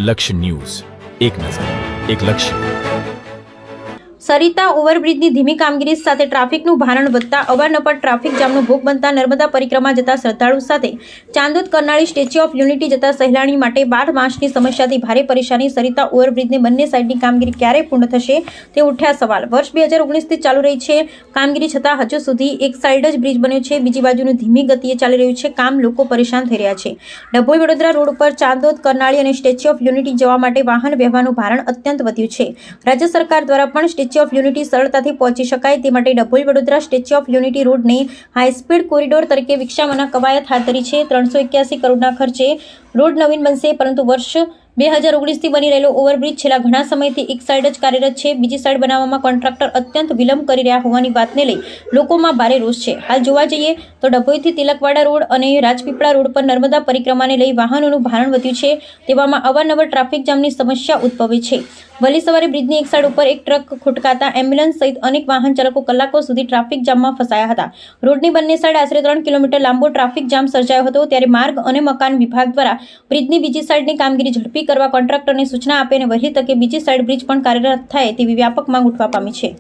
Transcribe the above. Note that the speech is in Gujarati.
લક્ષ્ય ન્યૂઝ, એક નજર, એક લક્ષ્ય. સરિતા ઓવરબ્રિજની ધીમી કામગીરી સાથે ટ્રાફિકનું ભારણ વધતા અવારનવાર ટ્રાફિક જામનો ભોગ બનતા નર્મદા પરિક્રમા જતા શ્રદ્ધાળુ સાથે Chandod Karnali statue of unity જતા સહેલાણી માટે 12 માસની સમસ્યાથી ભારે પરેશાની. સરિતા ઓવરબ્રિજની બંને સાઈડની કામગીરી ક્યારે પૂર્ણ થશે તે ઉઠ્યા સવાલ. વર્ષ 2019થી ચાલુ રહી છે કામગીરી, છતાં હજુ સુધી એક સાઈડ જ બ્રિજ બન્યો છે, બીજી બાજુનું ધીમી ગતિએ ચાલી રહ્યું છે કામ. લોકો પરેશાન થઈ રહ્યા છે. ડભોઈ વડોદરા રોડ ઉપર ચાંદોદ કરનાળી અને સ્ટેચ્યુ ઓફ યુનિટી જવા માટે વાહન વ્યવહારનું ભારણ અત્યંત વધ્યું છે. રાજ્ય સરકાર દ્વારા પણ સ્ટેચ્યુ ઓફ યુનિટી સરળતાથી પહોંચી શકાય તે માટે Dabhoi Vadodara Statue of Unity રોડને હાઈસ્પીડ કોરિડોર તરીકે વિકસાવવાના કવાયત હાથ ધરી છે. 381 કરોડના ખર્ચે રોડ નવીન બનશે, પરંતુ વર્ષ 2019થી બની રહેલો ઓવરબ્રિજ છેલ્લા ઘણા સમયથી એક સાઈડ જ કાર્યરત છે. બીજી સાઈડ બનાવવામાં કોન્ટ્રાક્ટર અત્યંત વિલંબ કરી રહ્યા હોવાની વાતને લઈ લોકોમાં ભારે રોષ છે. હાલ જોવા જઈએ તો ડભોઈથી તિલકવાડા રોડ અને રાજપીપળા રોડ પર નર્મદા પરિક્રમાને લઈ વાહનોનું ભારણ વધ્યું છે. તેવામાં અવારનવાર ટ્રાફિક જામની સમસ્યા ઉદ્ભવે છે. વહેલી સવારે બ્રિજની એક સાઈડ ઉપર એક ટ્રક ખોટકાતા એમ્બ્યુલન્સ સહિત અનેક વાહન ચાલકો કલાકો સુધી ટ્રાફિક જામમાં ફસાયા હતા. રોડની બંને સાઈડ આશરે 3 કિલોમીટર લાંબો ટ્રાફિક જામ સર્જાયો હતો. ત્યારે માર્ગ અને મકાન વિભાગ દ્વારા બ્રિજની બીજી સાઈડની કામગીરી ઝડપી કરવા કોન્ટ્રાક્ટરને સૂચના આપી અને વહેલી તકે બીજી સાઈડ બ્રિજ પણ કાર્યરત થાય તેવી વ્યાપક માંગ ઉઠવા પામી છે.